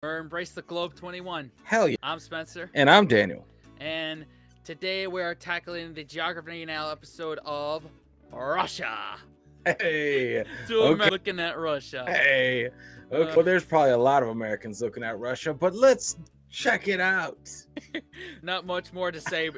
Or Embrace the Globe 21. Hell yeah. I'm Spencer. And I'm Daniel. And today we are tackling the Geography Now episode of Russia. Hey. Americans looking at Russia. Hey. Okay. Well, there's probably a lot of Americans looking at Russia, but let's check it out. Not much more to say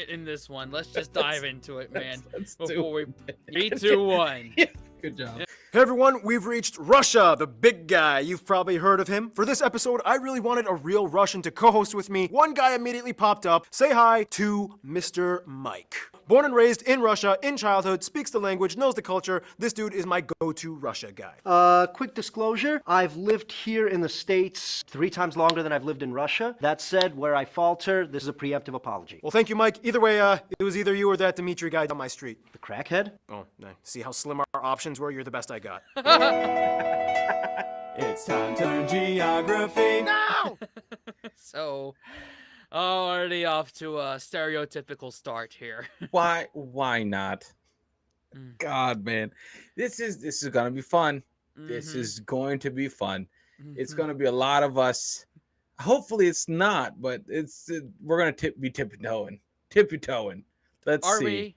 in this one. Let's just dive into it, man. Let's Before we 3, 2, 1. Good job. Hey everyone, we've reached Russia, the big guy. You've probably heard of him. For this episode, I really wanted a real Russian to co-host with me. One guy immediately popped up. Say hi to Mr. Mike. Born and raised in Russia, in childhood, speaks the language, knows the culture. This dude is my go-to Russia guy. Quick disclosure, I've lived here in the States 3 times longer than I've lived in Russia. That said, where I falter, this is a preemptive apology. Well, thank you, Mike. Either way, it was either you or that Dimitri guy down my street. The crackhead? Oh, nice. See how slim our options were? You're the best I got. It's time to learn geography. No! So, already off to a stereotypical start here. Why not? God, man. This is gonna be fun. This is going to be fun. It's gonna be a lot of us. Hopefully it's not, but we're gonna be tippy-toeing. Let's Are see. we?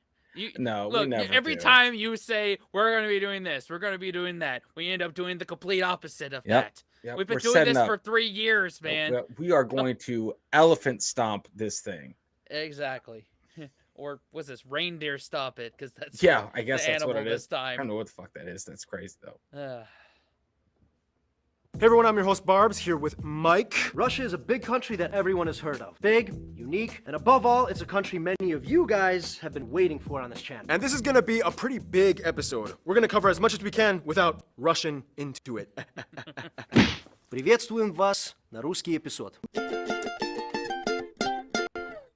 No, look, we never every do. time you say we're going to be doing this, we're going to be doing that, we end up doing the complete opposite of that. Yep, We've been we're doing setting this up. for 3 years, man. We are going to elephant stomp this thing. Exactly. Or was this reindeer stop it? Because that's I guess the that's what animal it this is. time. I don't know what the fuck that is. That's crazy though. Hey everyone, I'm your host Barbs, here with Mike. Russia is a big country that everyone has heard of. Big, unique, and above all, it's a country many of you guys have been waiting for on this channel. And this is gonna be a pretty big episode. We're gonna cover as much as we can without rushing into it. Приветствуем вас на русский эпизод.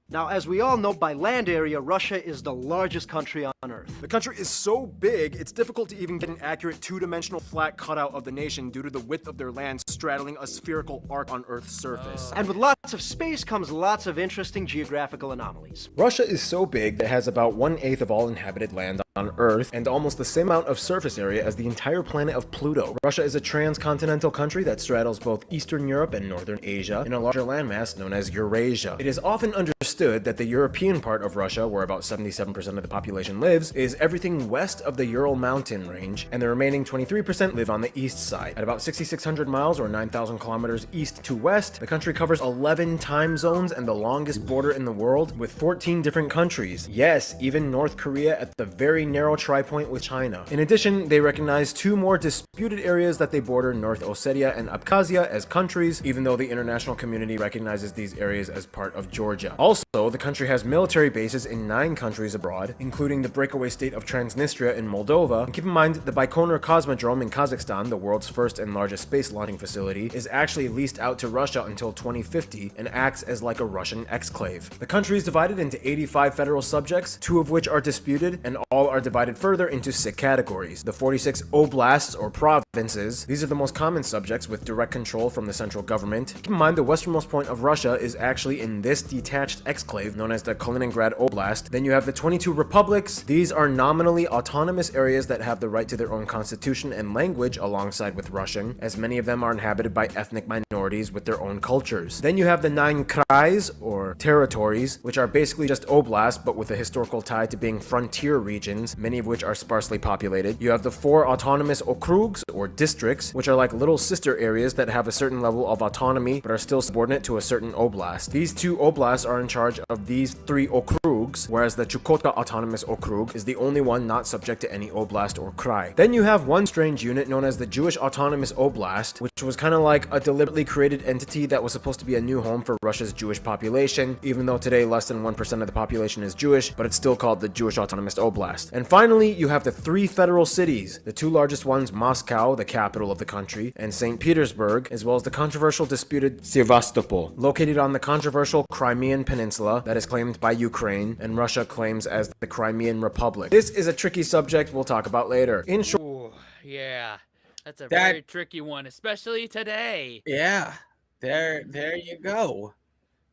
Now, as we all know, by land area, Russia is the largest country on Earth. The country is so big, it's difficult to even get an accurate two-dimensional flat cutout of the nation due to the width of their land straddling a spherical arc on Earth's surface. And with lots of space comes lots of interesting geographical anomalies. Russia is so big that it has about 1/8 of all inhabited land on Earth and almost the same amount of surface area as the entire planet of Pluto. Russia is a transcontinental country that straddles both Eastern Europe and Northern Asia in a larger landmass known as Eurasia. It is often understood that the European part of Russia, where about 77% of the population lives, is everything west of the Ural mountain range, and the remaining 23% live on the east side. At about 6,600 miles or 9,000 kilometers east to west, the country covers 11 time zones and the longest border in the world with 14 different countries. Yes, even North Korea at the very narrow tri-point with China. In addition, they recognize 2 more disputed areas that they border, North Ossetia and Abkhazia, as countries, even though the international community recognizes these areas as part of Georgia. Also, the country has military bases in 9 countries abroad, including the breakaway state of Transnistria in Moldova. And keep in mind, the Baikonur Cosmodrome in Kazakhstan, the world's first and largest space launching facility, is actually leased out to Russia until 2050 and acts as like a Russian exclave. The country is divided into 85 federal subjects, 2 of which are disputed, and all are divided further into 6 categories. The 46 oblasts or provinces, these are the most common subjects with direct control from the central government. Keep in mind, the westernmost point of Russia is actually in this detached exclave known as the Kaliningrad Oblast. Then you have the 22 republics. These are nominally autonomous areas that have the right to their own constitution and language alongside with Russian, as many of them are inhabited by ethnic minorities with their own cultures. Then you have the 9 krais or territories, which are basically just oblasts but with a historical tie to being frontier regions, many of which are sparsely populated. You have the 4 autonomous okrugs or districts, which are like little sister areas that have a certain level of autonomy but are still subordinate to a certain oblast. These 2 oblasts are in charge of these 3 okrugs, whereas the Chukotka Autonomous Okrug is the only one not subject to any oblast or krai. Then you have one strange unit known as the Jewish Autonomous Oblast, which was kind of like a deliberately created entity that was supposed to be a new home for Russia's Jewish population, even though today less than 1% of the population is Jewish, but it's still called the Jewish Autonomous Oblast. And finally, you have the 3 federal cities, the 2 largest ones, Moscow, the capital of the country, and St. Petersburg, as well as the controversial disputed Sevastopol, located on the controversial Crimean Peninsula that is claimed by Ukraine and Russia claims as the Crimean Republic. This is a tricky subject we'll talk about later. In short, Ooh, yeah. That's a very tricky one, especially today. Yeah. There you go.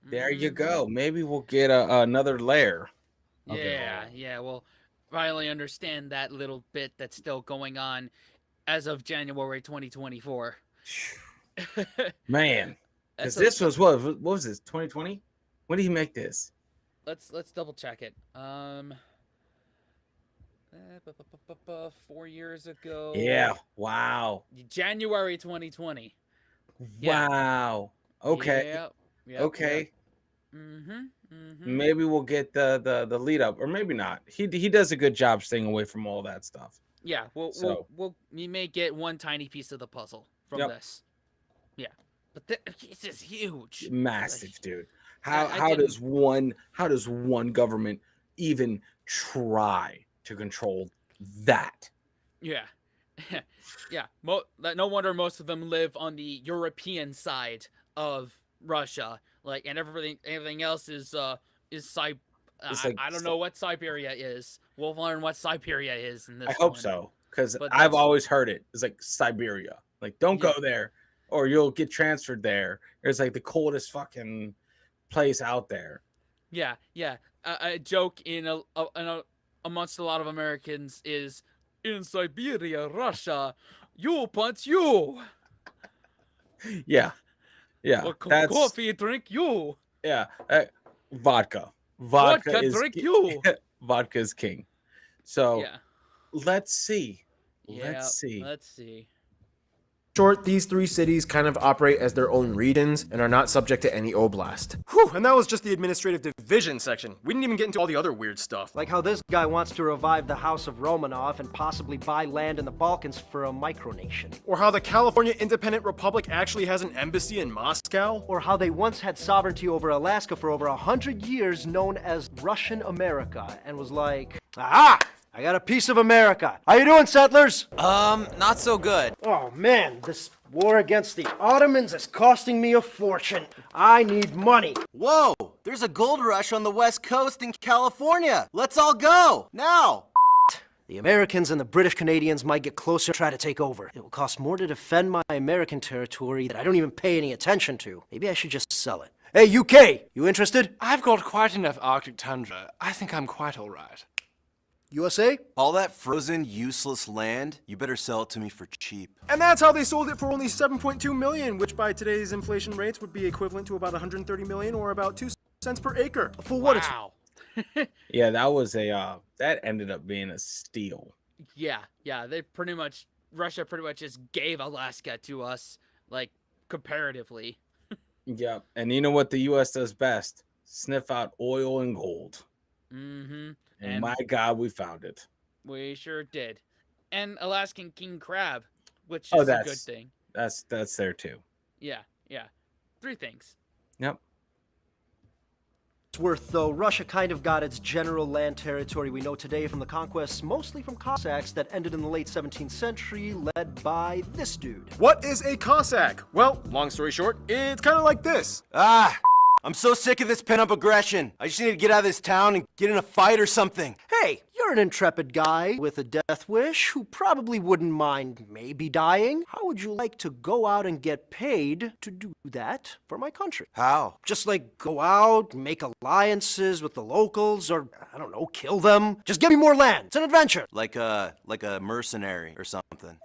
There you go. Maybe we'll get another layer. Yeah, we'll finally understand that little bit that's still going on as of January 2024. Man, because That's this was what was this? 2020? When did he make this? let's double check it. 4 years ago. Yeah. Wow. January 2020. Yeah. Wow. Okay. Yep. Okay. Yep. Maybe we'll get the lead up, or maybe not. He does a good job staying away from all that stuff. Yeah. We may get one tiny piece of the puzzle from this. Yeah. But this is huge. Massive, dude. I How does one government even try to control that? Yeah. Yeah. No wonder most of them live on the European side of Russia. Like, and everything else is I don't know what Siberia is. We'll learn what Siberia is in this. I hope one. so, because But I've that's- always heard it. It's like Siberia. Like, don't Yeah. go there, or you'll get transferred there. It's like the coldest fucking place out there. Yeah. A joke amongst a lot of Americans is, in Siberia, Russia, you punch you. Yeah. Or That's coffee drink you. yeah. Vodka. Vodka is drink you. Vodka is king. So Yeah. let's see. Yeah. Let's see. Let's see. Short, these three cities kind of operate as their own regions and are not subject to any oblast. Whew, and that was just the administrative division section. We didn't even get into all the other weird stuff. Like how this guy wants to revive the House of Romanov and possibly buy land in the Balkans for a micronation. Or how the California Independent Republic actually has an embassy in Moscow. Or how they once had sovereignty over Alaska for over 100 years, known as Russian America, and was like, aha! I got a piece of America. How you doing, settlers? Not so good. Oh man, this war against the Ottomans is costing me a fortune. I need money. Whoa, there's a gold rush on the West Coast in California. Let's all go, now. The Americans and the British Canadians might get closer and try to take over. It will cost more to defend my American territory that I don't even pay any attention to. Maybe I should just sell it. Hey, UK, you interested? I've got quite enough Arctic tundra. I think I'm quite all right. USA? All that frozen, useless land, you better sell it to me for cheap. And that's how they sold it for only 7.2 million, which by today's inflation rates would be equivalent to about 130 million or about 2 cents per acre. For what it's Wow. Yeah, that was that ended up being a steal. Yeah. Russia pretty much just gave Alaska to us, like, comparatively. Yeah, and you know what the U.S. does best? Sniff out oil and gold. Mm-hmm. And my God, we found it. We sure did. And Alaskan king crab, which Oh, is a good that's- thing. That's there too. Yeah. 3 things. Yep. worth, though, Russia kind of got its general land territory we know today from the conquests, mostly from Cossacks that ended in the late 17th century, led by this dude. What is a Cossack? Well, long story short, it's kind of like this. I'm so sick of this pent-up aggression. I just need to get out of this town and get in a fight or something. Hey, you're an intrepid guy with a death wish who probably wouldn't mind maybe dying. How would you like to go out and get paid to do that for my country? How? Just like go out, make alliances with the locals, or I don't know, kill them. Just give me more land. It's an adventure. Like a mercenary or something.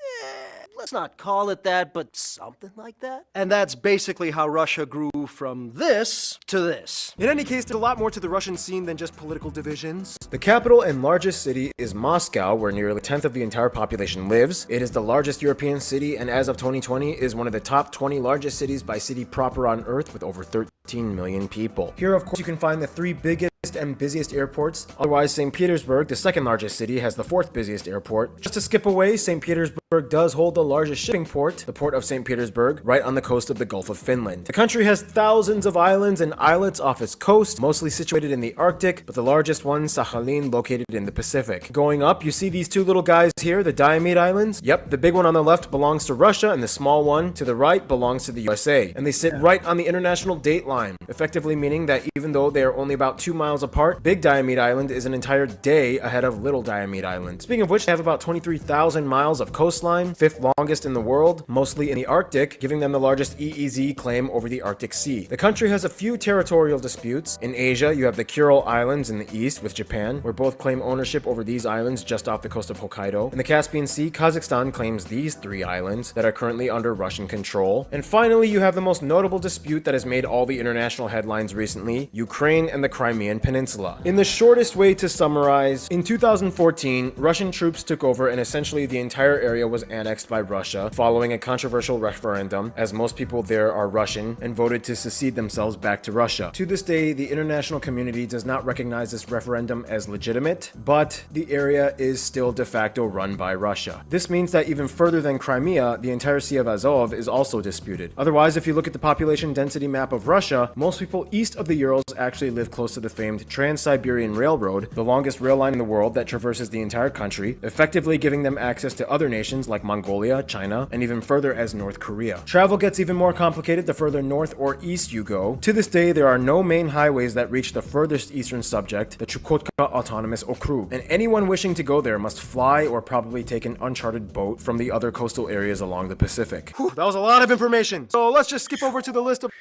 Let's not call it that, but something like that. And that's basically how Russia grew from this to this. In any case, there's a lot more to the Russian scene than just political divisions. The capital and largest city is Moscow, where nearly a tenth of the entire population lives. It is the largest European city, and as of 2020, is one of the top 20 largest cities by city proper on Earth, with over 13 million people. Here, of course, you can find the three biggest and busiest airports. Otherwise, St. Petersburg, the second largest city, has the fourth busiest airport. Just to skip away, St. Petersburg does hold the largest shipping port, the port of St. Petersburg, right on the coast of the Gulf of Finland. The country has thousands of islands and islets off its coast, mostly situated in the Arctic, but the largest one, Sakhalin, located in the Pacific. Going up, you see these two little guys here, the Diomede Islands. Yep, the big one on the left belongs to Russia, and the small one to the right belongs to the USA. And they sit right on the international date line, effectively meaning that even though they are only about 2 miles apart, Big Diomede Island is an entire day ahead of Little Diomede Island. Speaking of which, they have about 23,000 miles of coastline coastline, 5th longest in the world, mostly in the Arctic, giving them the largest EEZ claim over the Arctic Sea. The country has a few territorial disputes. In Asia, you have the Kuril Islands in the east with Japan, where both claim ownership over these islands just off the coast of Hokkaido. In the Caspian Sea, Kazakhstan claims these 3 islands that are currently under Russian control. And finally, you have the most notable dispute that has made all the international headlines recently, Ukraine and the Crimean Peninsula. In the shortest way to summarize, in 2014, Russian troops took over and essentially the entire area was annexed by Russia following a controversial referendum, as most people there are Russian and voted to secede themselves back to Russia. To this day, the international community does not recognize this referendum as legitimate, but the area is still de facto run by Russia. This means that even further than Crimea, the entire Sea of Azov is also disputed. Otherwise, if you look at the population density map of Russia, most people east of the Urals actually live close to the famed Trans-Siberian Railroad, the longest rail line in the world that traverses the entire country, effectively giving them access to other nations like Mongolia, China, and even further as North Korea. Travel gets even more complicated the further north or east you go. To this day, there are no main highways that reach the furthest eastern subject, the Chukotka Autonomous Okrug, and anyone wishing to go there must fly or probably take an uncharted boat from the other coastal areas along the Pacific. Whew, that was a lot of information. So let's just skip over to the list of...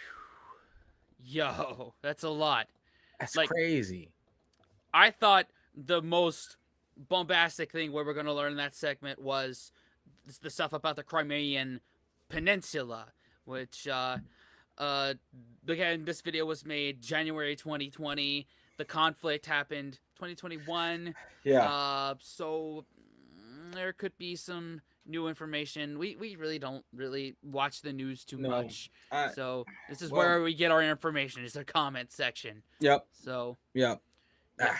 Yo, that's a lot. That's Like, crazy. I thought the most bombastic thing we were going to learn in that segment was the stuff about the Crimean Peninsula, which, again, this video was made January 2020. The conflict happened 2021. Yeah. So there could be some new information. We really don't really watch the news too much. So this is where we get our information, is the comment section. Yep. So Yep. yeah.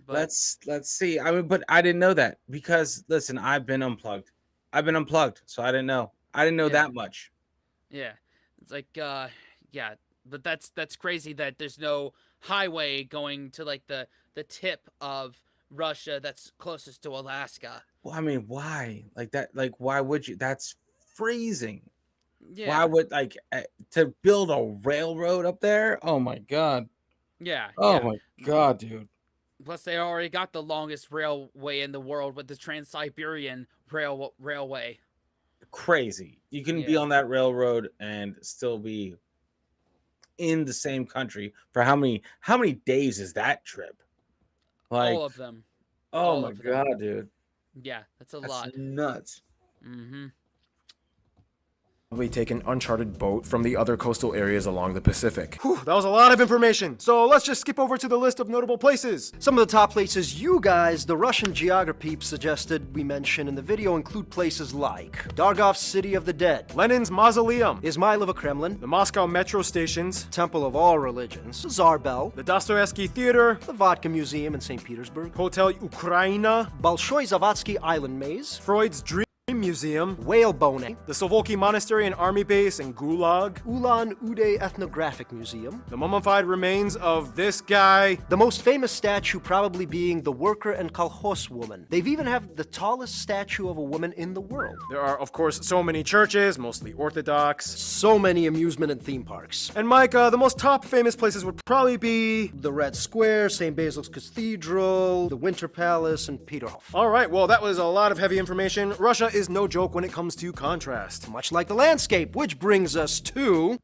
Let's see. I mean, but I didn't know that because listen, I've been unplugged, so I didn't know. I didn't know that much. Yeah. It's like yeah, but that's crazy that there's no highway going to like the tip of Russia that's closest to Alaska. Well, I mean, why? Like that, like why would you? That's freezing. Yeah. Why would to build a railroad up there? Oh my god. Yeah. Oh my god, dude. Plus, they already got the longest railway in the world with the Trans-Siberian Railway. Crazy. You can be on that railroad and still be in the same country for how many days is that trip? Like all of them. Oh all my god, dude. Yeah, that's a lot. Nuts. Mm-hmm. Take an uncharted boat from the other coastal areas along the Pacific. Whew, that was a lot of information. So let's just skip over to the list of notable places. Some of the top places you guys, the Russian geography suggested we mention in the video, include places like Dargov's City of the Dead, Lenin's Mausoleum, Izmailova Kremlin, the Moscow metro stations, Temple of All Religions, Tsar Bell, the Dostoevsky Theater, the Vodka Museum in St. Petersburg, Hotel Ukraina, Bolshoi Zavadsky Island Maze, Freud's Dream Museum, Whalebone, the Sovolki Monastery and Army Base in Gulag, Ulan-Ude Ethnographic Museum, the mummified remains of this guy, the most famous statue probably being the worker and kolkhoz woman. They've even have the tallest statue of a woman in the world. There are, of course, so many churches, mostly Orthodox, so many amusement and theme parks. And Mike, the most top famous places would probably be the Red Square, St. Basil's Cathedral, the Winter Palace, and Peterhof. All right, well, that was a lot of heavy information. Russia is no joke when it comes to contrast. Much like the landscape, which brings us to...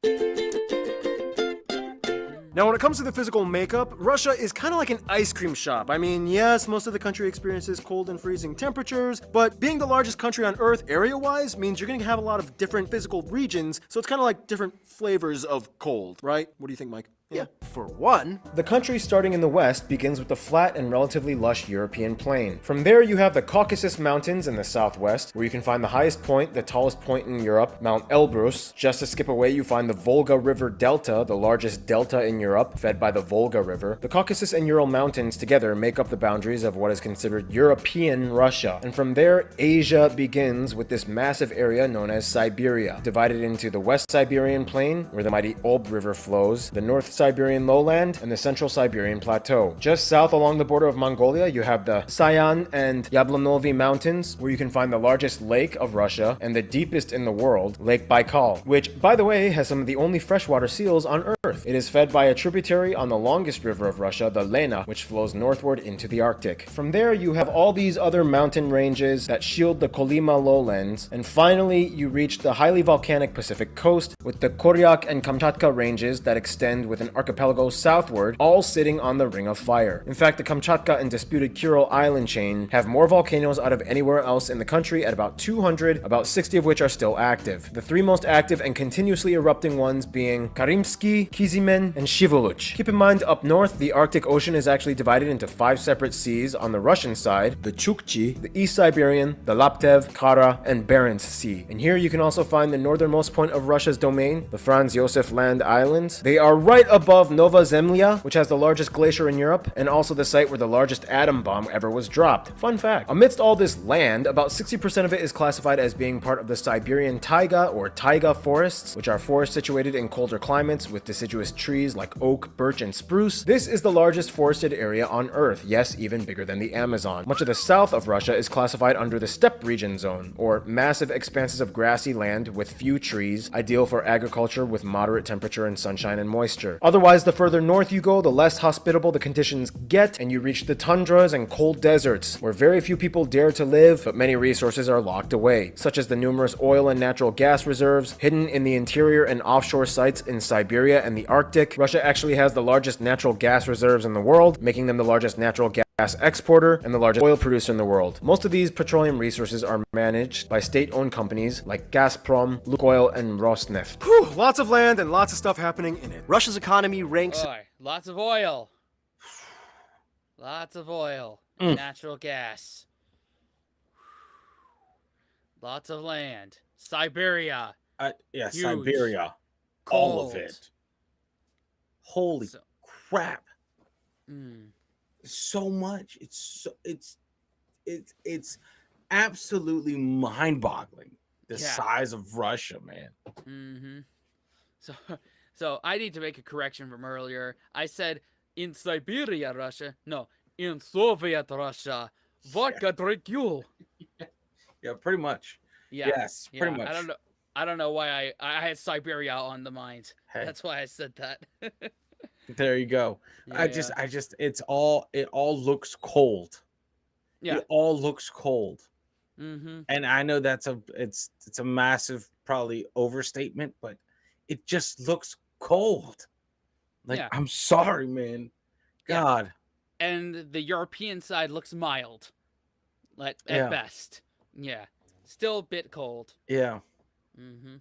Now, when it comes to the physical makeup, Russia is kind of like an ice cream shop. I mean, yes, most of the country experiences cold and freezing temperatures, but being the largest country on Earth area-wise means you're going to have a lot of different physical regions, so it's kind of like different flavors of cold, right? What do you think, Mike? Yeah, for one. The country starting in the west begins with the flat and relatively lush European plain. From there you have the Caucasus Mountains in the southwest, where you can find the highest point, the tallest point in Europe, Mount Elbrus. Just to skip away you find the Volga River Delta, the largest delta in Europe, fed by the Volga River. The Caucasus and Ural Mountains together make up the boundaries of what is considered European Russia. And from there, Asia begins with this massive area known as Siberia, divided into the West Siberian Plain, where the mighty Ob River flows, the North Siberian lowland, and the Central Siberian Plateau. Just south along the border of Mongolia, you have the Sayan and Yablanovi Mountains, where you can find the largest lake of Russia and the deepest in the world, Lake Baikal, which, by the way, has some of the only freshwater seals on Earth. It is fed by a tributary on the longest river of Russia, the Lena, which flows northward into the Arctic. From there, you have all these other mountain ranges that shield the Kolyma lowlands, and finally, you reach the highly volcanic Pacific coast with the Koryak and Kamchatka ranges that extend with an archipelago southward, all sitting on the Ring of Fire. In fact, the Kamchatka and disputed Kuril island chain have more volcanoes out of anywhere else in the country at about 200, about 60 of which are still active. The three most active and continuously erupting ones being Karimsky, Kizimen, and Shivoluch. Keep in mind, up north, the Arctic Ocean is actually divided into 5 separate seas on the Russian side: the Chukchi, the East Siberian, the Laptev, Kara, and Barents Sea. And here you can also find the northernmost point of Russia's domain, the Franz Josef Land Islands. They are right above Nova Zemlya, which has the largest glacier in Europe, and also the site where the largest atom bomb ever was dropped. Fun fact. Amidst all this land, about 60% of it is classified as being part of the Siberian taiga or taiga forests, which are forests situated in colder climates with deciduous trees like oak, birch, and spruce. This is the largest forested area on Earth, yes, even bigger than the Amazon. Much of the south of Russia is classified under the steppe region zone, or massive expanses of grassy land with few trees, ideal for agriculture with moderate temperature and sunshine and moisture. Otherwise, the further north you go, the less hospitable the conditions get, and you reach the tundras and cold deserts, where very few people dare to live, but many resources are locked away, such as the numerous oil and natural gas reserves hidden in the interior and offshore sites in Siberia and the Arctic. Russia actually has the largest natural gas reserves in the world, making them the largest natural gas exporter and the largest oil producer in the world. Most of these petroleum resources are managed by state-owned companies like Gazprom, Lukoil, and Rosneft. Whew, lots of land and lots of stuff happening in it. Russia's economy ranks... Boy, lots of oil. Lots of oil. Natural gas. Lots of land. Siberia. Yeah, Huge. Siberia. Cold. All of it. Holy crap. So much. It's absolutely mind-boggling. The size of Russia, man. So I need to make a correction from earlier. I said in Siberia, Russia. No, in Soviet Russia. Vodka drink you. Yeah, pretty much. Yeah. Yes, pretty much. I don't know why I had Siberia on the mind. Hey. That's why I said that. There you go. Yeah. It all looks cold. Yeah. It all looks cold. Mm-hmm. And I know it's a massive, probably overstatement, but it just looks cold. Like, Yeah. I'm sorry, man. Yeah. God. And the European side looks mild, at Yeah. best. Yeah. Still a bit cold. Yeah. Mm-hmm.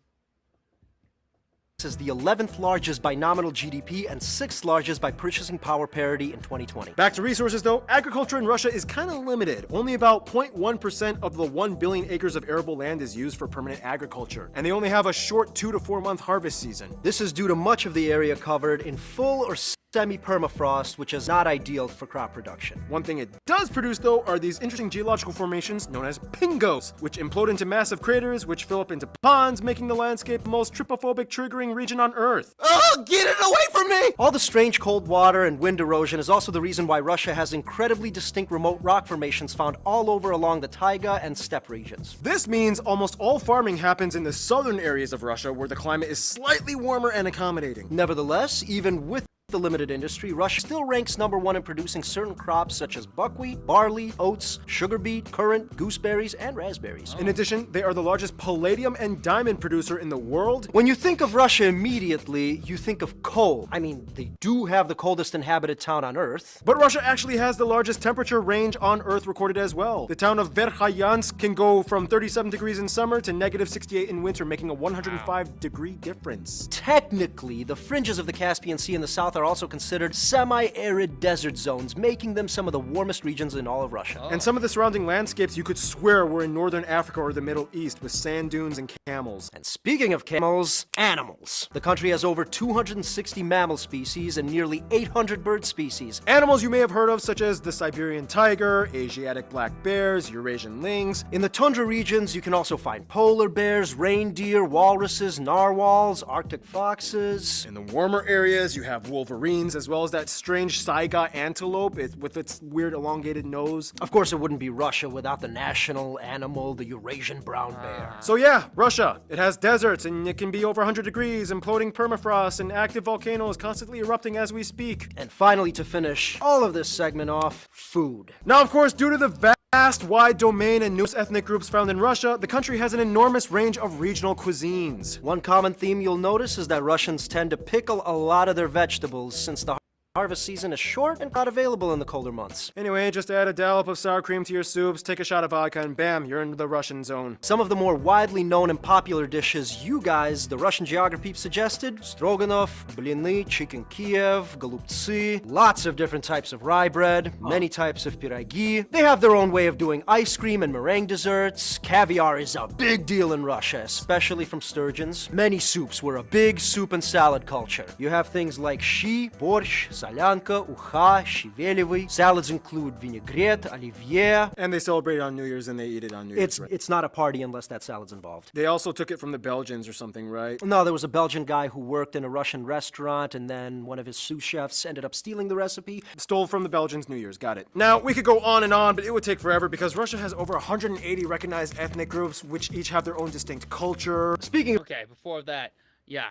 is the 11th largest by nominal GDP and 6th largest by purchasing power parity in 2020. Back to resources though, agriculture in Russia is kind of limited. Only about 0.1% of the 1 billion acres of arable land is used for permanent agriculture, and they only have a short 2 to 4 month harvest season. This is due to much of the area covered in full or semi-permafrost, which is not ideal for crop production. One thing it does produce though are these interesting geological formations known as pingos, which implode into massive craters which fill up into ponds, making the landscape the most trypophobic triggering region on Earth. Oh, get it away from me! All the strange cold water and wind erosion is also the reason why Russia has incredibly distinct remote rock formations found all over along the taiga and steppe regions. This means almost all farming happens in the southern areas of Russia where the climate is slightly warmer and accommodating. Nevertheless, even with the limited industry, Russia still ranks #1 in producing certain crops such as buckwheat, barley, oats, sugar beet, currant, gooseberries, and raspberries. In addition, they are the largest palladium and diamond producer in the world. When you think of Russia immediately, you think of cold. I mean, they do have the coldest inhabited town on Earth. But Russia actually has the largest temperature range on Earth recorded as well. The town of Verkhoyansk can go from 37 degrees in summer to -68 in winter, making a 105-degree difference. Technically, the fringes of the Caspian Sea in the south are also considered semi-arid desert zones, making them some of the warmest regions in all of Russia. And some of the surrounding landscapes you could swear were in northern Africa or the Middle East, with sand dunes and camels. And speaking of camels, animals. The country has over 260 mammal species and nearly 800 bird species. Animals you may have heard of, such as the Siberian tiger, Asiatic black bears, Eurasian lynx. In the tundra regions, you can also find polar bears, reindeer, walruses, narwhals, Arctic foxes. In the warmer areas, you have wolverines, wolverines, as well as that strange saiga antelope with its weird elongated nose. Of course, it wouldn't be Russia without the national animal, the Eurasian brown bear. So yeah, Russia. It has deserts, and it can be over 100 degrees, imploding permafrost, and active volcanoes constantly erupting as we speak. And finally, to finish all of this segment off, food. Now, of course, due to the vast, wide domain and numerous ethnic groups found in Russia, the country has an enormous range of regional cuisines. One common theme you'll notice is that Russians tend to pickle a lot of their vegetables since the harvest season is short and not available in the colder months. Anyway, just add a dollop of sour cream to your soups, take a shot of vodka, and bam, you're into the Russian zone. Some of the more widely known and popular dishes you guys, the Russian geography suggested: stroganoff, blины, chicken Kiev, голубцы, lots of different types of rye bread, many types of pyrogi. They have their own way of doing ice cream and meringue desserts. Caviar is a big deal in Russia, especially from sturgeons. Many soups were a big soup and salad culture. You have things like shi, борщ, солянка, уха, щавелевый. Salads include vinaigrette, оливье. And they celebrate it on New Year's and they eat it on New Year's. It's not a party unless that salad's involved. They also took it from the Belgians or something, right? No, there was a Belgian guy who worked in a Russian restaurant, and then one of his sous chefs ended up stealing the recipe. Stole from the Belgians New Year's, got it. Now, we could go on and on, but it would take forever because Russia has over 180 recognized ethnic groups, which each have their own distinct culture. Speaking of Okay, before that, yeah.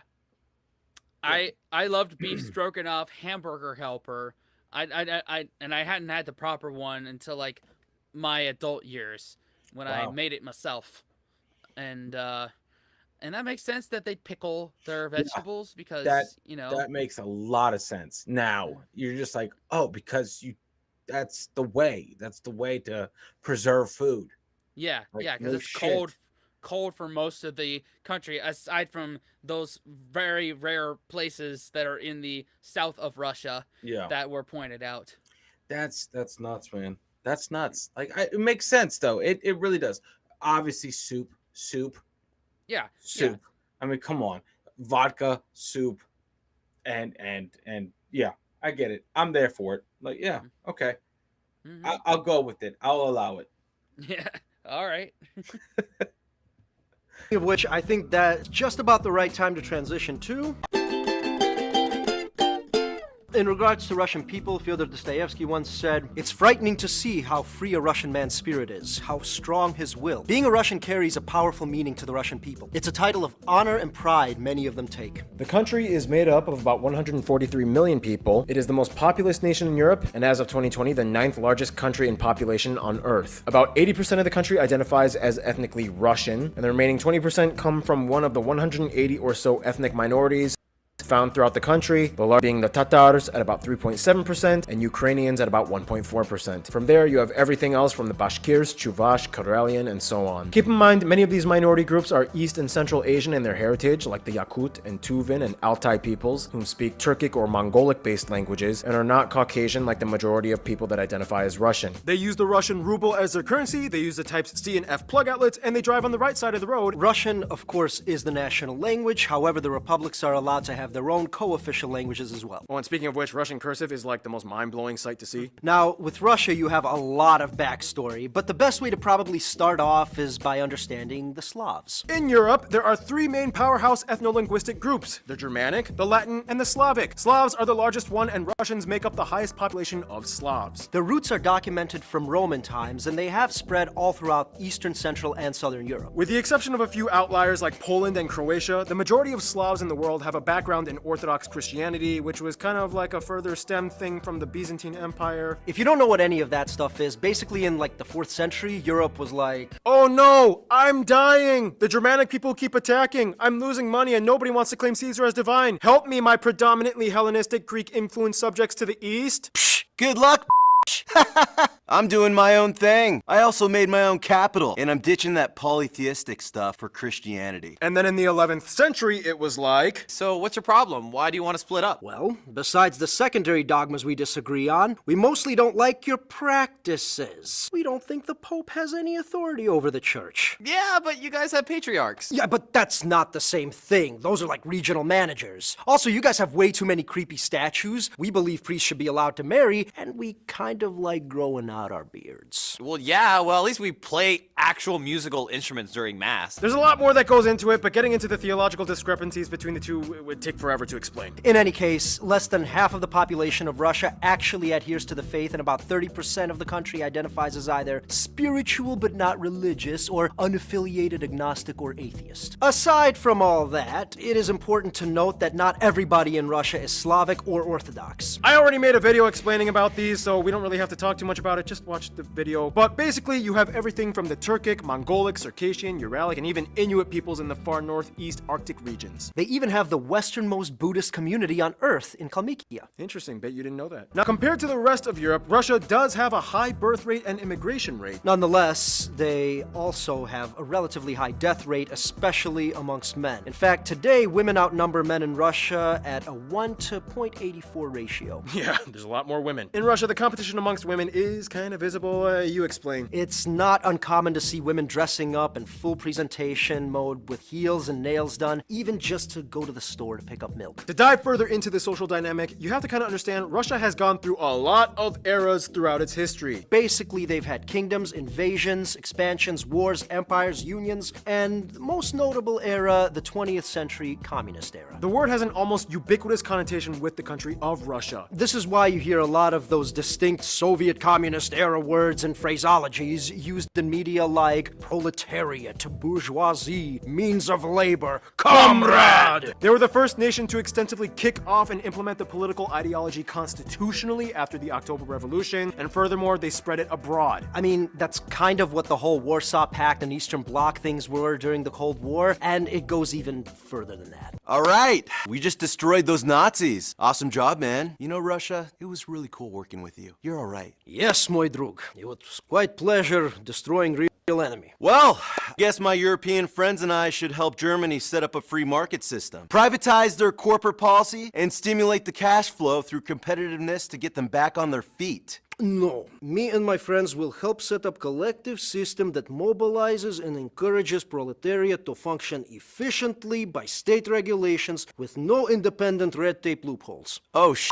I loved beef stroganoff, hamburger helper. I hadn't had the proper one until like my adult years when I made it myself. And that makes sense that they pickle their vegetables because that makes a lot of sense. Now you're just like, oh, because that's the way to preserve food. Yeah, Like, yeah, because no it's shit. cold for most of the country, aside from those very rare places that are in the south of Russia that were pointed out. That's nuts, man. That's nuts. Like it makes sense though. It really does. Obviously, soup. Yeah, Soup. I mean, come on, vodka, soup, and yeah, I get it. I'm there for it. Like, yeah, okay, I'll go with it. I'll allow it. yeah. All right. of which, I think that's just about the right time to transition to. In regards to Russian people, Fyodor Dostoevsky once said, "It's frightening to see how free a Russian man's spirit is, how strong his will. Being a Russian carries a powerful meaning to the Russian people. It's a title of honor and pride many of them take." The country is made up of about 143 million people. It is the most populous nation in Europe, and as of 2020, the 9th largest country in population on Earth. About 80% of the country identifies as ethnically Russian, and the remaining 20% come from one of the 180 or so ethnic minorities found throughout the country, the largest being the Tatars at about 3.7% and Ukrainians at about 1.4%. From there, you have everything else from the Bashkirs, Chuvash, Karelian, and so on. Keep in mind, many of these minority groups are East and Central Asian in their heritage, like the Yakut and Tuvan and Altai peoples, whom speak Turkic or Mongolic-based languages, and are not Caucasian like the majority of people that identify as Russian. They use the Russian ruble as their currency, they use the types C and F plug outlets, and they drive on the right side of the road. Russian, of course, is the national language. However, the republics are allowed to have their own co-official languages as well. Oh, and speaking of which, Russian cursive is like the most mind-blowing sight to see. Now, with Russia, you have a lot of backstory, but the best way to probably start off is by understanding the Slavs. In Europe, there are three main powerhouse ethno-linguistic groups: the Germanic, the Latin, and the Slavic. Slavs are the largest one, and Russians make up the highest population of Slavs. Their roots are documented from Roman times, and they have spread all throughout Eastern, Central, and Southern Europe. With the exception of a few outliers like Poland and Croatia, the majority of Slavs in the world have a background in Orthodox Christianity, which was kind of like a further stem thing from the Byzantine Empire. If you don't know what any of that stuff is, basically in like the 4th century, Europe was like, "Oh no, I'm dying! The Germanic people keep attacking! I'm losing money and nobody wants to claim Caesar as divine! Help me, my predominantly Hellenistic Greek-influenced subjects to the east!" Psh, good luck, I'm doing my own thing. I also made my own capital, and I'm ditching that polytheistic stuff for Christianity. And then in the 11th century, it was like, So what's your problem? Why do you want to split up? well, besides the secondary dogmas we disagree on, we mostly don't like your practices. We don't think the Pope has any authority over the church. Yeah, but you guys have patriarchs. Yeah, but that's not the same thing. Those are like regional managers. Also, you guys have way too many creepy statues. We believe priests should be allowed to marry, and we kind kind of like growing out our beards. Well, yeah, well, at least we play actual musical instruments during Mass. There's a lot more that goes into it, but getting into the theological discrepancies between the two would take forever to explain. In any case, less than half of the population of Russia actually adheres to the faith, and about 30% of the country identifies as either spiritual but not religious, or unaffiliated agnostic or atheist. Aside from all that, it is important to note that not everybody in Russia is Slavic or Orthodox. I already made a video explaining about these, so we don't really have to talk too much about it, just watch the video. But basically, you have everything from the Turkic, Mongolic, Circassian, Uralic, and even Inuit peoples in the far northeast Arctic regions. They even have the westernmost Buddhist community on Earth in Kalmykia. Interesting, bet you didn't know that. Now, compared to the rest of Europe, Russia does have a high birth rate and immigration rate. Nonetheless, they also have a relatively high death rate, especially amongst men. In fact, today, women outnumber men in Russia at a 1 to 0.84 ratio. Yeah, there's a lot more women. In Russia, the competition amongst women is kind of visible. You explain. It's not uncommon to see women dressing up in full presentation mode with heels and nails done, even just to go to the store to pick up milk. To dive further into the social dynamic, you have to kind of understand Russia has gone through a lot of eras throughout its history. Basically, they've had kingdoms, invasions, expansions, wars, empires, unions, and the most notable era, the 20th century communist era. The word has an almost ubiquitous connotation with the country of Russia. This is why you hear a lot of those distinct Soviet communist era words and phraseologies used in media like proletariat, bourgeoisie, means of labor, comrade! They were the first nation to extensively kick off and implement the political ideology constitutionally after the October Revolution, and furthermore, they spread it abroad. I mean, that's kind of what the whole Warsaw Pact and Eastern Bloc things were during the Cold War, and it goes even further than that. All right, we just destroyed those Nazis. Awesome job, man. You know, Russia, it was really cool working with you. You're all right. Yes, mój drug. It was quite pleasure destroying real enemy. Well, I guess my European friends and I should help Germany set up a free market system, privatize their corporate policy, and stimulate the cash flow through competitiveness to get them back on their feet. No. Me and my friends will help set up collective system that mobilizes and encourages proletariat to function efficiently by state regulations with no independent red tape loopholes. Oh, shit.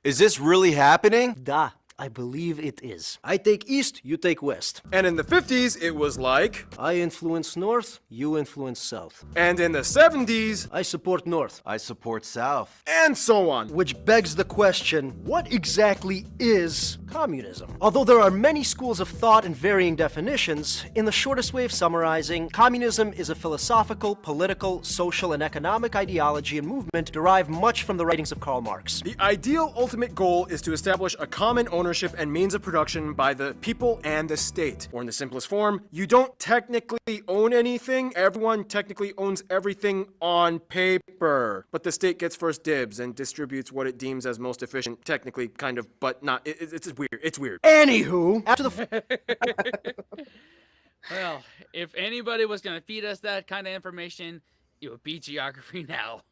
Is this really happening? Da. I believe it is. I take east, you take west. And in the 50s, it was like... I influence north, you influence south. And in the 70s... I support north. I support south. And so on. Which begs the question, what exactly is communism? Although there are many schools of thought and varying definitions, in the shortest way of summarizing, communism is a philosophical, political, social, and economic ideology and movement derived much from the writings of Karl Marx. The ideal ultimate goal is to establish a common ownership and means of production by the people and the state. Or in the simplest form, you don't technically own anything, everyone technically owns everything on paper. But the state gets first dibs and distributes what it deems as most efficient, technically, kind of, but not. It's weird. It's weird. Anywho, after the... Well, if anybody was going to feed us that kind of information, it would be geography now.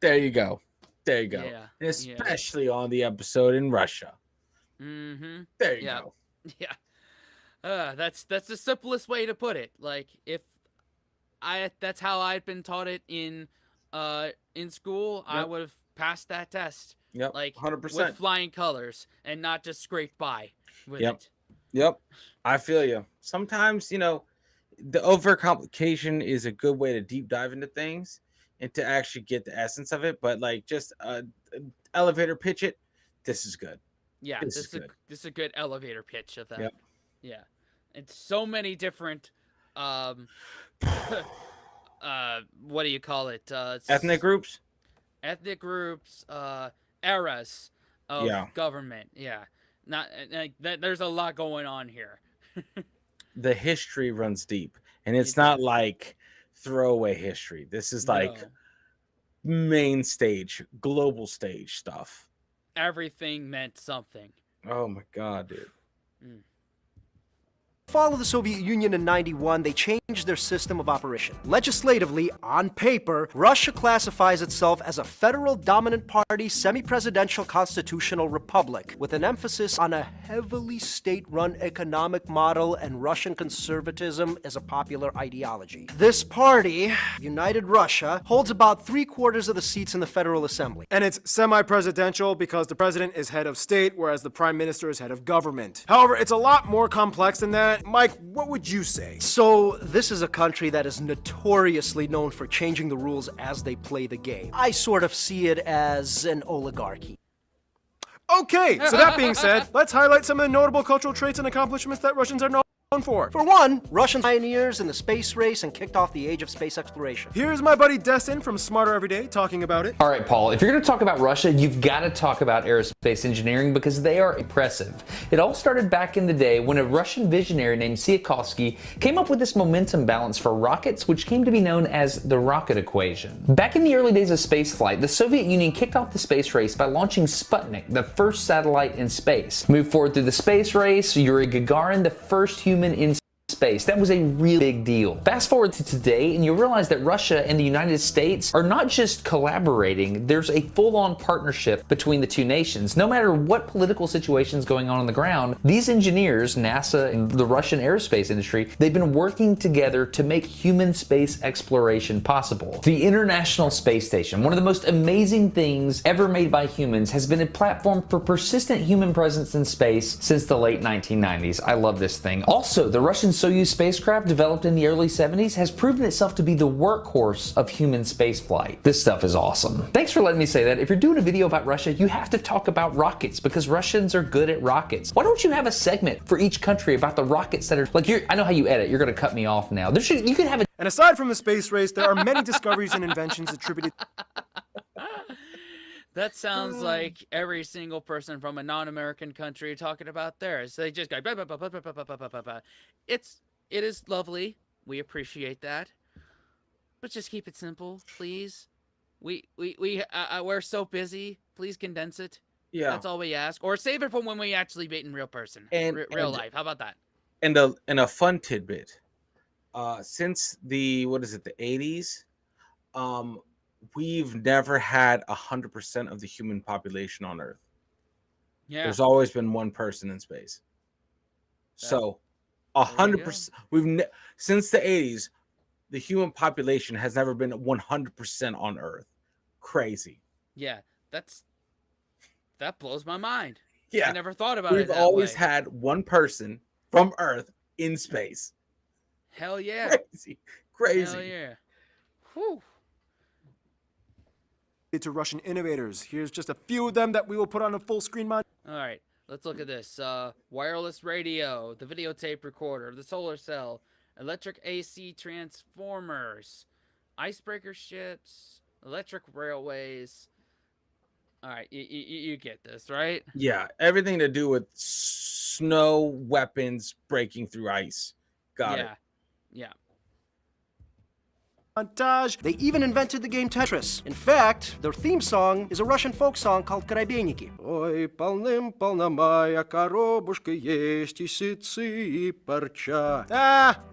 There you go. There you go. Yeah, And especially on the episode in Russia. Mm-hmm. There you go. Yeah. That's the simplest way to put it. Like, that's how I'd been taught it in school, I would have passed that test. Yep. Like 100%. with flying colors and not just scraped by with it. Yep. I feel you. Sometimes, the overcomplication is a good way to deep dive into things and to actually get the essence of it. But like just elevator pitch it. This is good. Yeah, this is a good elevator pitch of that. Yep. Yeah. And so many different what do you call it? Ethnic groups? Ethnic groups, eras of government. Yeah. Not like there's a lot going on here. The history runs deep, and it's not like throwaway history. This is like main stage, global stage stuff. Everything meant something. Oh my god, dude. fall of the Soviet Union in '91, they changed their system of operation. Legislatively, on paper, Russia classifies itself as a federal dominant party, semi-presidential constitutional republic, with an emphasis on a heavily state-run economic model and Russian conservatism as a popular ideology. This party, United Russia, holds about 3/4 of the seats in the Federal Assembly. And it's semi-presidential because the president is head of state, whereas the prime minister is head of government. However, it's a lot more complex than that. Mike, what would you say? So, this is a country that is notoriously known for changing the rules as they play the game. I sort of see it as an oligarchy. Okay, so that being said, let's highlight some of the notable cultural traits and accomplishments that Russians are known for. For one, Russian pioneers in the space race and kicked off the age of space exploration. Here's my buddy Destin from Smarter Everyday talking about it. All right, Paul, if you're going to talk about Russia, you've got to talk about aerospace engineering because they are impressive. It all started back in the day when a Russian visionary named Tsiolkovsky came up with this momentum balance for rockets, which came to be known as the rocket equation. Back in the early days of spaceflight, the Soviet Union kicked off the space race by launching Sputnik, the first satellite in space. Moved forward through the space race, Yuri Gagarin, the first human in space. That was a really big deal. Fast forward to today and you realize that Russia and the United States are not just collaborating, there's a full-on partnership between the two nations. No matter what political situation's going on the ground, these engineers, NASA and the Russian aerospace industry, they've been working together to make human space exploration possible. The International Space Station, one of the most amazing things ever made by humans, has been a platform for persistent human presence in space since the late 1990s. I love this thing. Also, the Russian Soyuz spacecraft, developed in the early 70s, has proven itself to be the workhorse of human spaceflight. This stuff is awesome. Thanks for letting me say that. If you're doing a video about Russia, you have to talk about rockets because Russians are good at rockets. Why don't you have a segment for each country about the rockets that are, like, I know how you edit, you're gonna cut me off now. You could have a And aside from the space race, there are many discoveries and inventions attributed. That sounds like every single person from a non-American country talking about theirs. They just go blah, blah, blah, blah, blah, blah, blah, blah, blah. It is lovely. We appreciate that, but just keep it simple, please. We're so busy. Please condense it. Yeah, that's all we ask. Or save it for when we actually meet in real person, real life. How about that? And a fun tidbit. Since the 80s, we've never had 100% of the human population on Earth. Yeah, there's always been one person in space. So 100%. Since the 80s, the human population has never been 100% on Earth. Crazy. Yeah, that blows my mind. Yeah, I never thought about it. We've always had one person from Earth in space. Hell yeah. Crazy. Hell yeah. Whew. To Russian innovators. Here's just a few of them that we will put on a full screen mod. All right, let's look at this. Wireless radio, the videotape recorder, the solar cell, electric AC transformers, icebreaker ships, electric railways. All right, you get this, right? Yeah, everything to do with snow weapons breaking through ice. Got it. Yeah. Montage. They even invented the game Tetris. In fact, their theme song is a Russian folk song called "Korabeniki." Ой, полным-полна моя коробушка есть и ситцы и парча.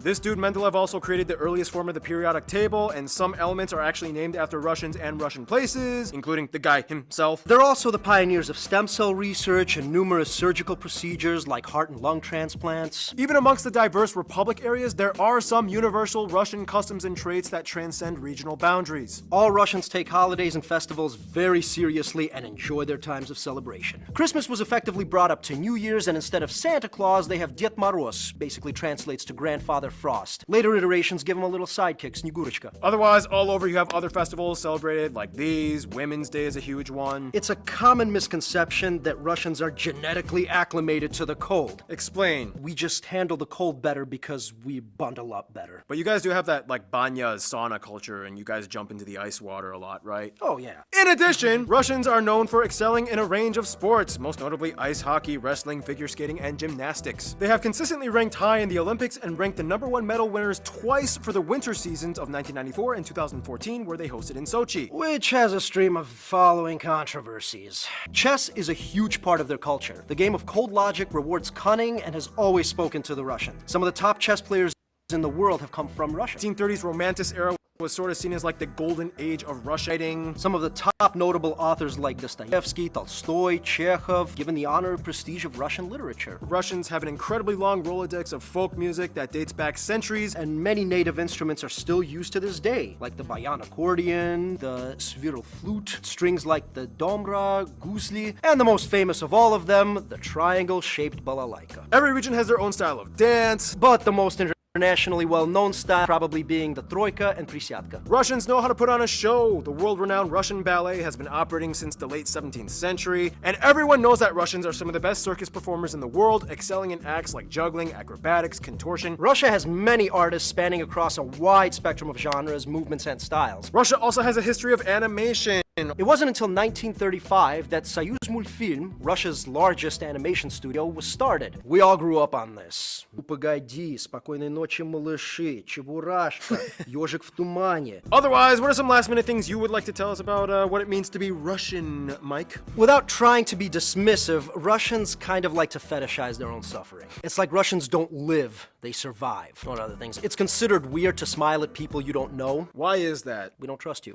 This dude Mendeleev also created the earliest form of the periodic table, and some elements are actually named after Russians and Russian places, including the guy himself. They're also the pioneers of stem cell research and numerous surgical procedures like heart and lung transplants. Even amongst the diverse republic areas, there are some universal Russian customs and traits that transcend regional boundaries. All Russians take holidays and festivals very seriously and enjoy their times of celebration. Christmas was effectively brought up to New Year's, and instead of Santa Claus, they have Ded Moroz, basically translates to Grandfather Frost. Later iterations give him a little sidekick, Snegurочка. Otherwise, all over you have other festivals celebrated like these. Women's Day is a huge one. It's a common misconception that Russians are genetically acclimated to the cold. Explain. We just handle the cold better because we bundle up better. But you guys do have that, like, banyas sauna culture and you guys jump into the ice water a lot, right? Oh, yeah. In addition, Russians are known for excelling in a range of sports, most notably ice hockey, wrestling, figure skating, and gymnastics. They have consistently ranked high in the Olympics and ranked the #1 medal winners twice for the winter seasons of 1994 and 2014, where they hosted in Sochi. Which has a stream of following controversies. Chess is a huge part of their culture. The game of cold logic rewards cunning and has always spoken to the Russian. Some of the top chess players in the world have come from Russia. 1930s Romantic era was sort of seen as like the golden age of Russia writing. Some of the top notable authors like Dostoevsky, Tolstoy, Chekhov, given the honor and prestige of Russian literature. Russians have an incredibly long Rolodex of folk music that dates back centuries, And many native instruments are still used to this day, like the bayan accordion, the sviral flute, strings like the domra, guzli, and the most famous of all of them, the triangle-shaped balalaika. every region has their own style of dance. But the most internationally well-known style probably being the troika and prisyatka. Russians know how to put on a show. The world-renowned Russian ballet has been operating since the late 17th century, and everyone knows that Russians are some of the best circus performers in the world, excelling in acts like juggling, acrobatics, contortion. Russia has many artists spanning across a wide spectrum of genres, movements, and styles. Russia also has a history of animation. It wasn't until 1935 that Soyuz Multfilm, Russia's largest animation studio, was started. We all grew up on this. Ну погоди, спокойной ночи, малыши, Чебурашка, Ёжик в тумане. Otherwise, what are some last-minute things you would like to tell us about what it means to be Russian, Mike? Without trying to be dismissive, Russians kind of like to fetishize their own suffering. It's like Russians don't live, they survive, not other things. It's considered weird to smile at people you don't know. Why is that? We don't trust you.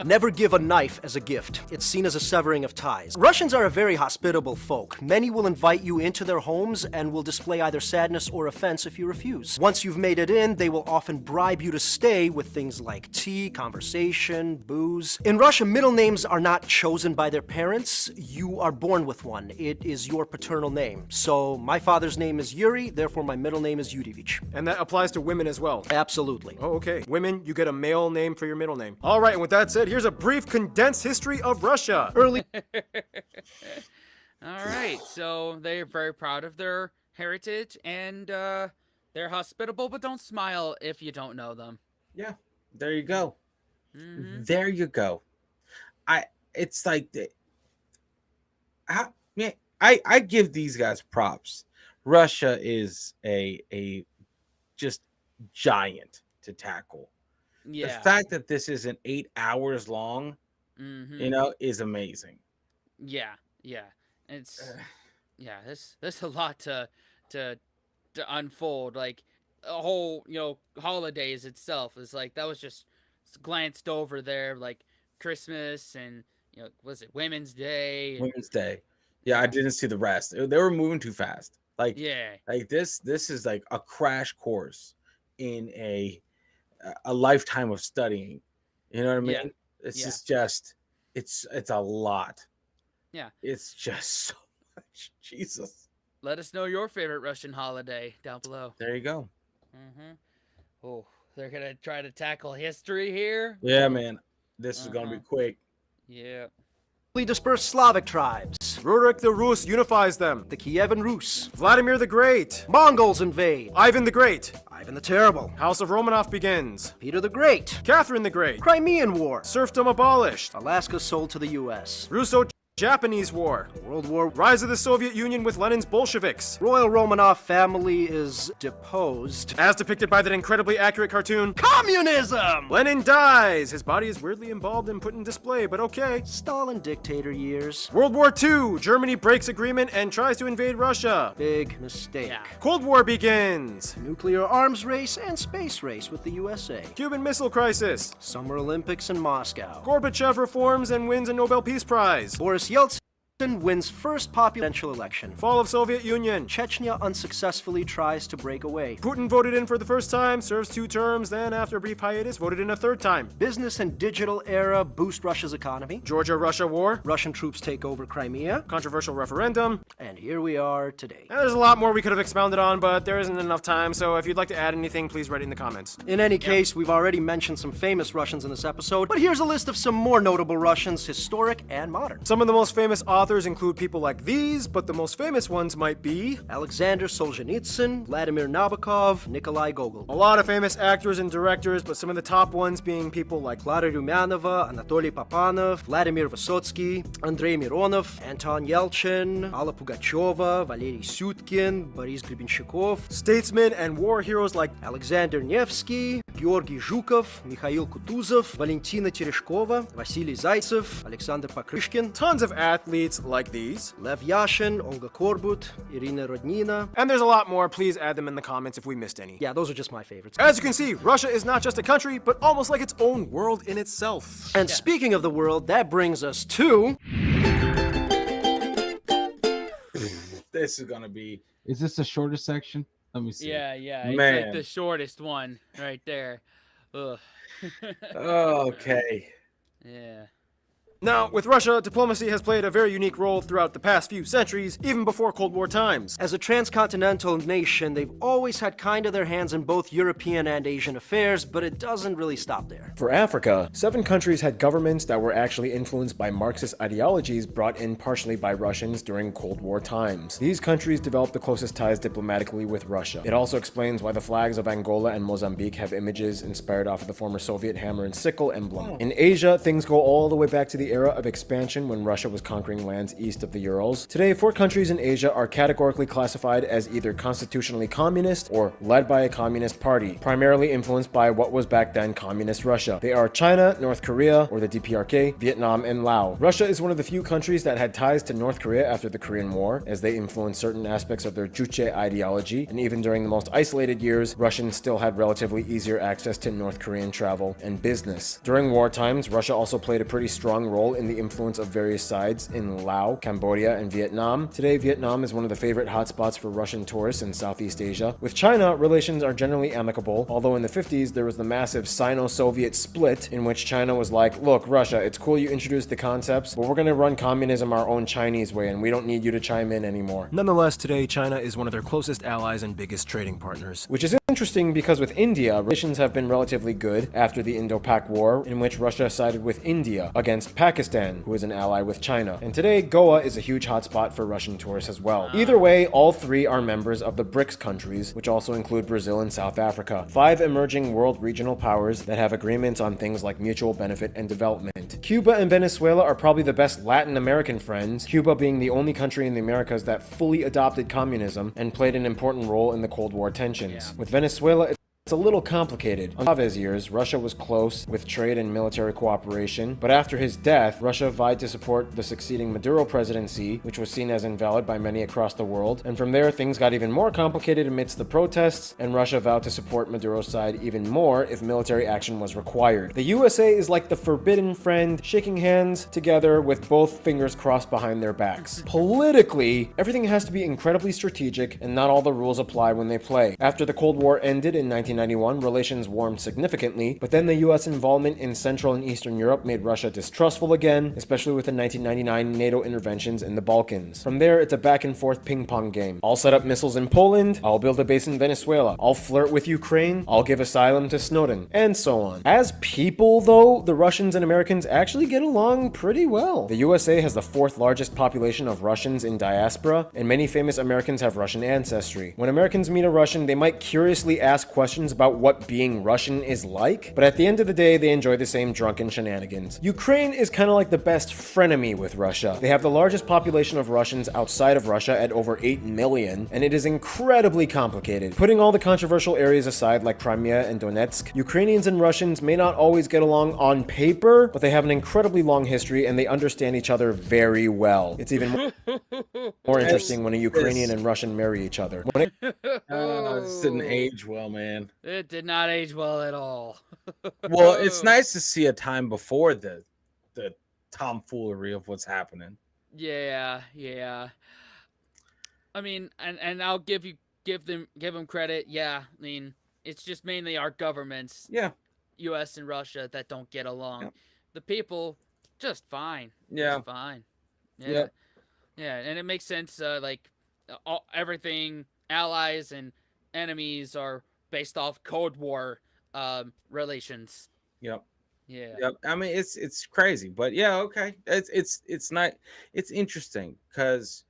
Never give a knife as a gift. It's seen as a severing of ties. Russians are a very hospitable folk. Many will invite you into their homes and will display either sadness or offense if you refuse. Once you've made it in, they will often bribe you to stay with things like tea, conversation, booze. In Russia, middle names are not chosen by their parents. You are born with one. It is your paternal name. So my father's name is Yuri, therefore my middle name is Yurevich. And that applies to women as well. Absolutely. Oh, okay. Women, you get a male name for your middle name. All right, and with that said, here's a brief condensed history of Russia. Early All right, so they're very proud of their heritage, and they're hospitable, but don't smile if you don't know them. Yeah, there you go. Mhm. There you go. It's like I give these guys props. Russia is a just giant to tackle. Yeah. The fact that this isn't 8 hours long, Mhm. is amazing. Yeah, yeah. It's yeah, there's a lot to unfold. Like a whole, holidays itself is like that was just glanced over there, like Christmas and was it Women's Day? Women's Day. Yeah, I didn't see the rest. They were moving too fast. Like Yeah. this is like a crash course in a lifetime of studying. You know what I mean? Yeah. It's Yeah. just it's a lot. Yeah. It's just so much. Jesus. Let us know your favorite Russian holiday down below. There you go. Oh, they're gonna try to tackle history here. Yeah, man. This is gonna be quick. Yeah. dispersed Slavic tribes. Rurik the Rus unifies them. The Kievan Rus. Vladimir the Great. Mongols invade. Ivan the Great. Ivan the Terrible. House of Romanov begins. Peter the Great. Catherine the Great. Crimean War. Serfdom abolished. Alaska sold to the U.S. Russo-Japanese War. World War. Rise of the Soviet Union with Lenin's Bolsheviks. Royal Romanov family is deposed. As depicted by that incredibly accurate cartoon. Communism! Lenin dies. His body is weirdly embalmed and put in display, but okay. Stalin dictator years. World War II. Germany breaks agreement and tries to invade Russia. Big mistake. Yeah. Cold War begins. Nuclear arms race and space race with the USA. Cuban Missile Crisis. Summer Olympics in Moscow. Gorbachev reforms and wins a Nobel Peace Prize. Boris Yeltsin wins first presidential election. Fall of Soviet Union. Chechnya unsuccessfully tries to break away. Putin voted in for the first time, serves 2 terms, then after a brief hiatus, voted in a 3rd time. Business and digital era boost Russia's economy. Georgia-Russia war. Russian troops take over Crimea. Controversial referendum. And here we are today. And there's a lot more we could have expounded on, but there isn't enough time, so if you'd like to add anything, please write it in the comments. In any case, we've already mentioned some famous Russians in this episode, but here's a list of some more notable Russians, historic and modern. Some of the most famous authors authors include people like these, but the most famous ones might be Alexander Solzhenitsyn, Vladimir Nabokov, Nikolai Gogol. a lot of famous actors and directors, but some of the top ones being people like Klara Rumyanova, Anatoly Papanov, Vladimir Vysotsky, Andrei Mironov, Anton Yelchin, Alla Pugacheva, Valery Syutkin, Boris Grebenshchikov, statesmen and war heroes like Alexander Nevsky, Georgy Zhukov, Mikhail Kutuzov, Valentina Tereshkova, Vasily Zaitsev, Alexander Pakryshkin, tons of athletes like these. Lev Yashin, Olga Korbut, Irina Rodnina. And there's a lot more. Please add them in the comments if we missed any. Yeah, those are just my favorites. As you can see, Russia is not just a country, but almost like its own world in itself. And speaking of the world, that brings us to... This is gonna be... Is this the shortest section? Let me see. Yeah, Man. it's like the shortest one right there. Ugh. Okay. Yeah. Now, with Russia, diplomacy has played a very unique role throughout the past few centuries, even before Cold War times. As a transcontinental nation, they've always had kind of their hands in both European and Asian affairs, but it doesn't really stop there. For Africa, 7 countries had governments that were actually influenced by Marxist ideologies brought in partially by Russians during Cold War times. These countries developed the closest ties diplomatically with Russia. It also explains why the flags of Angola and Mozambique have images inspired off of the former Soviet hammer and sickle emblem. In Asia, things go all the way back to the era of expansion when Russia was conquering lands east of the Urals. Today, 4 countries in Asia are categorically classified as either constitutionally communist or led by a communist party, primarily influenced by what was back then communist Russia. They are China, North Korea, or the DPRK, Vietnam, and Laos. Russia is one of the few countries that had ties to North Korea after the Korean War, as they influenced certain aspects of their Juche ideology, and even during the most isolated years, Russians still had relatively easier access to North Korean travel and business. During war times, Russia also played a pretty strong role in the influence of various sides in Laos, Cambodia, and Vietnam. Today, Vietnam is one of the favorite hotspots for Russian tourists in Southeast Asia. With China, relations are generally amicable, although in the 50s there was the massive Sino-Soviet split in which China was like, look, Russia, it's cool you introduced the concepts, but we're gonna run communism our own Chinese way and we don't need you to chime in anymore. Nonetheless, today, China is one of their closest allies and biggest trading partners. Which is interesting because with India, relations have been relatively good after the Indo-Pak War, in which Russia sided with India against Pakistan, who is an ally with China. And today, Goa is a huge hotspot for Russian tourists as well. Either way, all 3 are members of the BRICS countries, which also include Brazil and South Africa, 5 emerging world regional powers that have agreements on things like mutual benefit and development. Cuba and Venezuela are probably the best Latin American friends, Cuba being the only country in the Americas that fully adopted communism and played an important role in the Cold War tensions. With Venezuela, it's a little complicated. On Chavez's years, Russia was close with trade and military cooperation, but after his death, Russia vied to support the succeeding Maduro presidency, which was seen as invalid by many across the world, and from there things got even more complicated amidst the protests, and Russia vowed to support Maduro's side even more if military action was required. The USA is like the forbidden friend, shaking hands together with both fingers crossed behind their backs. Politically, everything has to be incredibly strategic, and not all the rules apply when they play. After the Cold War ended in 1991, relations warmed significantly, but then the US involvement in Central and Eastern Europe made Russia distrustful again, especially with the 1999 NATO interventions in the Balkans. From there, it's a back and forth ping pong game. I'll set up missiles in Poland, I'll build a base in Venezuela, I'll flirt with Ukraine, I'll give asylum to Snowden, and so on. As people, though, the Russians and Americans actually get along pretty well. The USA has the 4th largest population of Russians in diaspora, and many famous Americans have Russian ancestry. When Americans meet a Russian, they might curiously ask questions about what being Russian is like, but at the end of the day, they enjoy the same drunken shenanigans. Ukraine is kind of like the best frenemy with Russia. They have the largest population of Russians outside of Russia at over 8 million, and it is incredibly complicated. Putting all the controversial areas aside like Crimea and Donetsk, Ukrainians and Russians may not always get along on paper, but they have an incredibly long history and they understand each other very well. It's even more interesting when a Ukrainian and Russian marry each other. This didn't age well, man. It did not age well at all. Well, it's nice to see a time before the tomfoolery of what's happening. Yeah. I mean, and I'll give them credit. Yeah, I mean, it's just mainly our governments, U.S. and Russia, that don't get along. The people, just fine. Just fine. Yeah, and it makes sense. Everything, allies and enemies are based off Cold War relations. Yep. Yeah. Yep. I mean, it's crazy, but yeah, okay. It's not. It's interesting because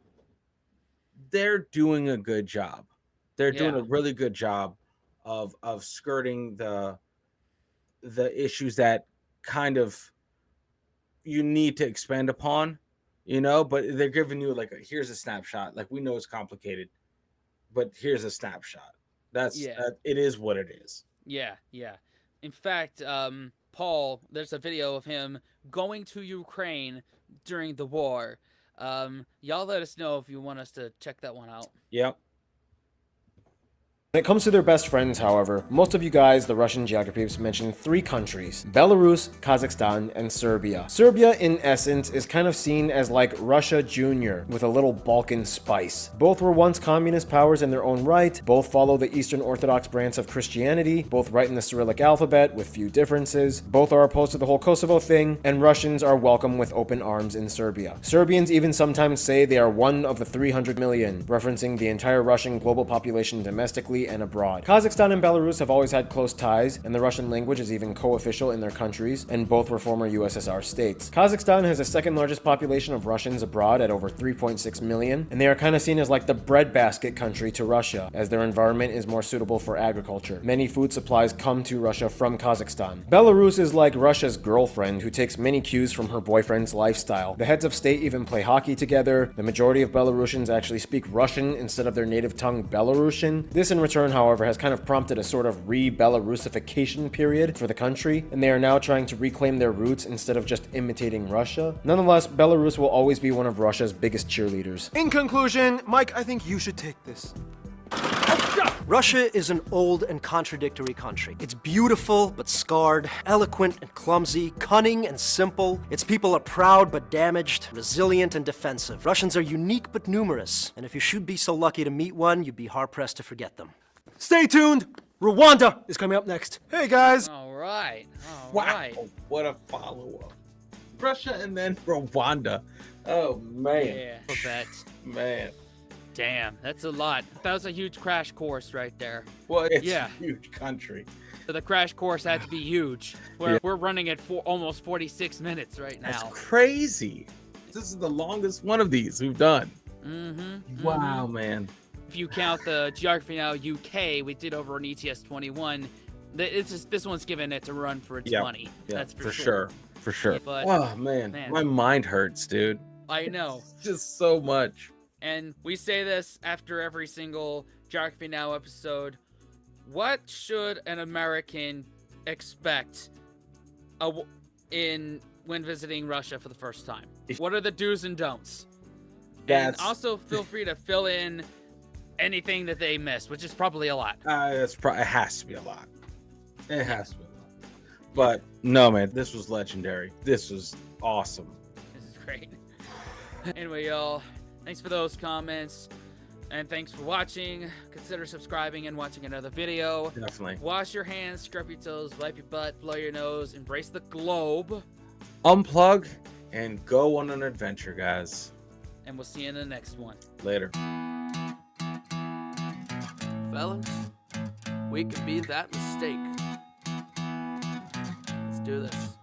they're doing a good job. They're doing Yeah. a really good job of skirting the issues that kind of you need to expand upon, but they're giving you like here's a snapshot. Like we know it's complicated, but here's a snapshot. Yeah. It is what it is. Yeah. Yeah. In fact, Paul, there's a video of him going to Ukraine during the war. Y'all let us know if you want us to check that one out. Yep. When it comes to their best friends, however, most of you guys, the Russian geographers, mentioned 3 countries: Belarus, Kazakhstan, and Serbia. Serbia, in essence, is kind of seen as like Russia Jr. with a little Balkan spice. Both were once communist powers in their own right, both follow the Eastern Orthodox branch of Christianity, both write in the Cyrillic alphabet with few differences, both are opposed to the whole Kosovo thing, and Russians are welcome with open arms in Serbia. Serbians even sometimes say they are one of the 300 million, referencing the entire Russian global population domestically and abroad. Kazakhstan and Belarus have always had close ties, and the Russian language is even co-official in their countries, and both were former USSR states. Kazakhstan has the second largest population of Russians abroad at over 3.6 million, and they are kind of seen as like the breadbasket country to Russia, as their environment is more suitable for agriculture. Many food supplies come to Russia from Kazakhstan. Belarus is like Russia's girlfriend who takes many cues from her boyfriend's lifestyle. The heads of state even play hockey together. The majority of Belarusians actually speak Russian instead of their native tongue Belarusian. This in return, however, has kind of prompted a sort of re-Belarusification period for the country, and they are now trying to reclaim their roots instead of just imitating Russia. Nonetheless, Belarus will always be one of Russia's biggest cheerleaders. In conclusion, Mike, I think you should take this. Russia is an old and contradictory country. It's beautiful but scarred, eloquent and clumsy, cunning and simple. Its people are proud but damaged, resilient and defensive. Russians are unique but numerous, and if you should be so lucky to meet one, you'd be hard-pressed to forget them. Stay tuned! Rwanda is coming up next. Hey guys! All right. All Wow. right. What a follow-up. Russia and then Rwanda. Oh man. Yeah. I bet. Man. Damn, that's a lot. That was a huge crash course right there. Well, it's Yeah. a huge country. So the crash course had to be huge. We're running at almost 46 minutes right now. That's crazy. This is the longest one of these we've done. Mm-hmm. Wow, man. If you count the Geography Now UK, we did over an ETS 21. It's just, this one's giving it to run for its money. Yeah, That's for sure. For sure. But, oh man, my mind hurts, dude. I know. Just so much. And we say this after every single Geography Now episode. What should an American expect when visiting Russia for the first time? What are the do's and don'ts? And also feel free to fill in anything that they missed, which is probably a lot. It has to be a lot. It has to be a lot. But no, man, this was legendary. This was awesome. This is great. Anyway, y'all, thanks for those comments. And thanks for watching. Consider subscribing and watching another video. Definitely. Wash your hands, scrub your toes, wipe your butt, blow your nose, embrace the globe. Unplug and go on an adventure, guys. And we'll see you in the next one. Later. Fellas, we can be that mistake. Let's do this.